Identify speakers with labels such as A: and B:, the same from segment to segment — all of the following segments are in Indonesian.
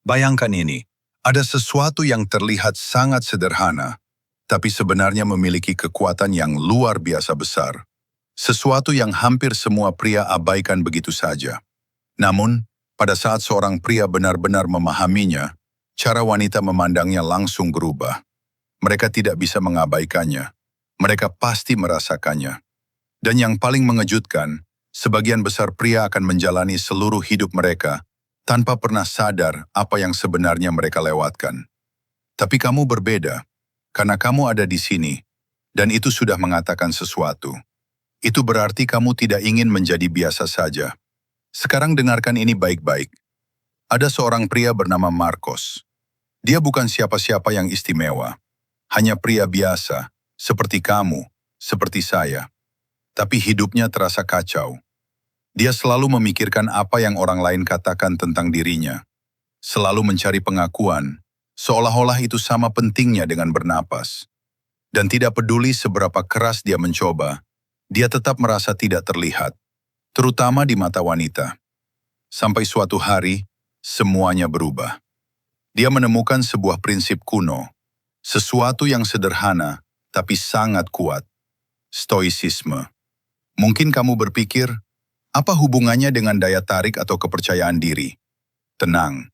A: Bayangkan ini, ada sesuatu yang terlihat sangat sederhana, tapi sebenarnya memiliki kekuatan yang luar biasa besar. Sesuatu yang hampir semua pria abaikan begitu saja. Namun, pada saat seorang pria benar-benar memahaminya, cara wanita memandangnya langsung berubah. Mereka tidak bisa mengabaikannya. Mereka pasti merasakannya. Dan yang paling mengejutkan, sebagian besar pria akan menjalani seluruh hidup mereka tanpa pernah sadar apa yang sebenarnya mereka lewatkan. Tapi kamu berbeda, karena kamu ada di sini, dan itu sudah mengatakan sesuatu. Itu berarti kamu tidak ingin menjadi biasa saja. Sekarang dengarkan ini baik-baik. Ada seorang pria bernama Marcos. Dia bukan siapa-siapa yang istimewa. Hanya pria biasa, seperti kamu, seperti saya. Tapi hidupnya terasa kacau. Dia selalu memikirkan apa yang orang lain katakan tentang dirinya. Selalu mencari pengakuan, seolah-olah itu sama pentingnya dengan bernapas. Dan tidak peduli seberapa keras dia mencoba, dia tetap merasa tidak terlihat, terutama di mata wanita. Sampai suatu hari, semuanya berubah. Dia menemukan sebuah prinsip kuno, sesuatu yang sederhana tapi sangat kuat, stoicisme. Mungkin kamu berpikir, apa hubungannya dengan daya tarik atau kepercayaan diri? Tenang,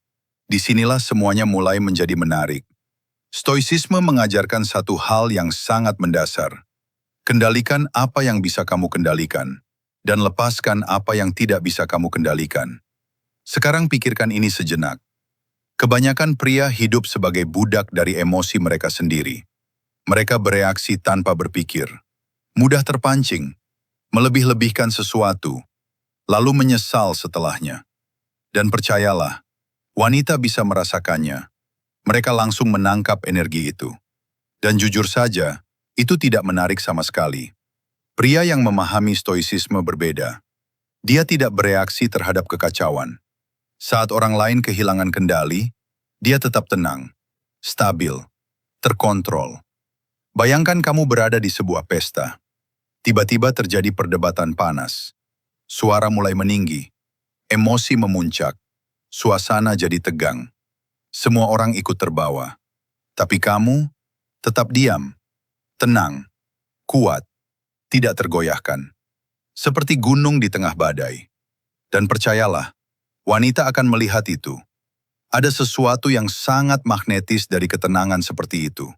A: disinilah semuanya mulai menjadi menarik. Stoicisme mengajarkan satu hal yang sangat mendasar. Kendalikan apa yang bisa kamu kendalikan, dan lepaskan apa yang tidak bisa kamu kendalikan. Sekarang pikirkan ini sejenak. Kebanyakan pria hidup sebagai budak dari emosi mereka sendiri. Mereka bereaksi tanpa berpikir, mudah terpancing, melebih-lebihkan sesuatu, lalu menyesal setelahnya. Dan percayalah, wanita bisa merasakannya. Mereka langsung menangkap energi itu. Dan jujur saja, itu tidak menarik sama sekali. Pria yang memahami stoicisme berbeda. Dia tidak bereaksi terhadap kekacauan. Saat orang lain kehilangan kendali, dia tetap tenang, stabil, terkontrol. Bayangkan kamu berada di sebuah pesta. Tiba-tiba terjadi perdebatan panas. Suara mulai meninggi, emosi memuncak, suasana jadi tegang. Semua orang ikut terbawa. Tapi kamu tetap diam, tenang, kuat, tidak tergoyahkan. Seperti gunung di tengah badai. Dan percayalah, wanita akan melihat itu. Ada sesuatu yang sangat magnetis dari ketenangan seperti itu.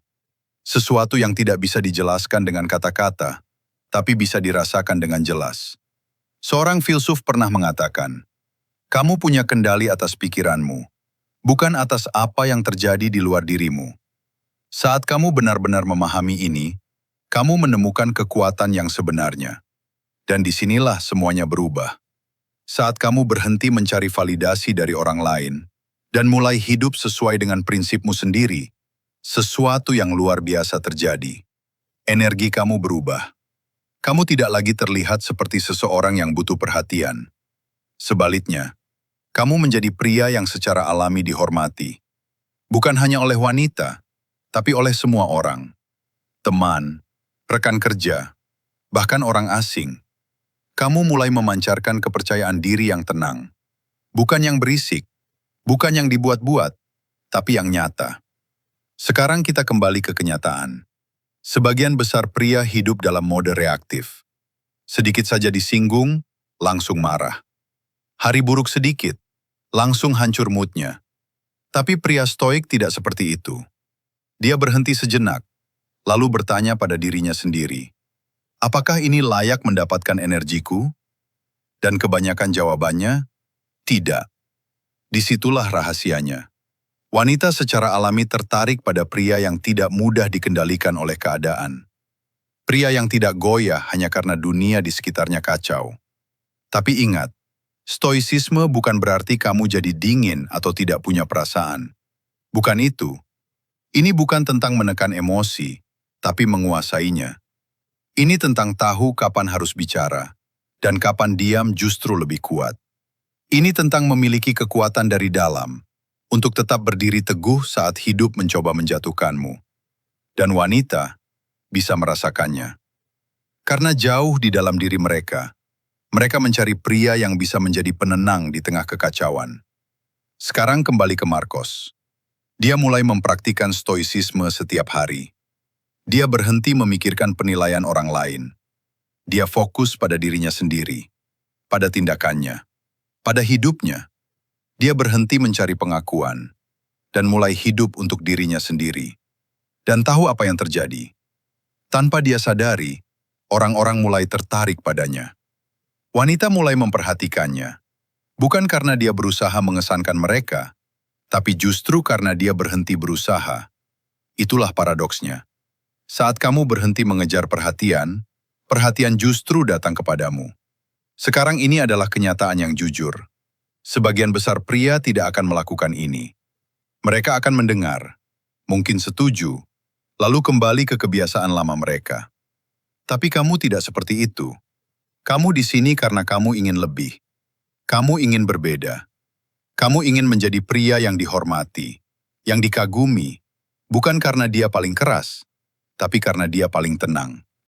A: Sesuatu yang tidak bisa dijelaskan dengan kata-kata, tapi bisa dirasakan dengan jelas. Seorang filsuf pernah mengatakan, kamu punya kendali atas pikiranmu, bukan atas apa yang terjadi di luar dirimu. Saat kamu benar-benar memahami ini, kamu menemukan kekuatan yang sebenarnya. Dan disinilah semuanya berubah. Saat kamu berhenti mencari validasi dari orang lain, dan mulai hidup sesuai dengan prinsipmu sendiri, sesuatu yang luar biasa terjadi. Energi kamu berubah. Kamu tidak lagi terlihat seperti seseorang yang butuh perhatian. Sebaliknya, kamu menjadi pria yang secara alami dihormati. Bukan hanya oleh wanita, tapi oleh semua orang. Teman, rekan kerja, bahkan orang asing. Kamu mulai memancarkan kepercayaan diri yang tenang. Bukan yang berisik, bukan yang dibuat-buat, tapi yang nyata. Sekarang kita kembali ke kenyataan. Sebagian besar pria hidup dalam mode reaktif. Sedikit saja disinggung, langsung marah. Hari buruk sedikit, langsung hancur moodnya. Tapi pria stoik tidak seperti itu. Dia berhenti sejenak, lalu bertanya pada dirinya sendiri, apakah ini layak mendapatkan energiku? Dan kebanyakan jawabannya, tidak. Disitulah rahasianya. Wanita secara alami tertarik pada pria yang tidak mudah dikendalikan oleh keadaan. Pria yang tidak goyah hanya karena dunia di sekitarnya kacau. Tapi ingat, stoicisme bukan berarti kamu jadi dingin atau tidak punya perasaan. Bukan itu. Ini bukan tentang menekan emosi, tapi menguasainya. Ini tentang tahu kapan harus bicara, dan kapan diam justru lebih kuat. Ini tentang memiliki kekuatan dari dalam, untuk tetap berdiri teguh saat hidup mencoba menjatuhkanmu. Dan wanita bisa merasakannya. Karena jauh di dalam diri mereka mencari pria yang bisa menjadi penenang di tengah kekacauan. Sekarang kembali ke Marcos. Dia mulai mempraktikkan stoicisme setiap hari. Dia berhenti memikirkan penilaian orang lain. Dia fokus pada dirinya sendiri, pada tindakannya, pada hidupnya. Dia berhenti mencari pengakuan dan mulai hidup untuk dirinya sendiri. Dan tahu apa yang terjadi? Tanpa dia sadari, orang-orang mulai tertarik padanya. Wanita mulai memperhatikannya, bukan karena dia berusaha mengesankan mereka, tapi justru karena dia berhenti berusaha. Itulah paradoksnya. Saat kamu berhenti mengejar perhatian, perhatian justru datang kepadamu. Sekarang ini adalah kenyataan yang jujur. Sebagian besar pria tidak akan melakukan ini. Mereka akan mendengar, mungkin setuju, lalu kembali ke kebiasaan lama mereka. Tapi kamu tidak seperti itu. Kamu di sini karena kamu ingin lebih. Kamu ingin berbeda. Kamu ingin menjadi pria yang dihormati, yang dikagumi, bukan karena dia paling keras, tapi karena dia paling tenang.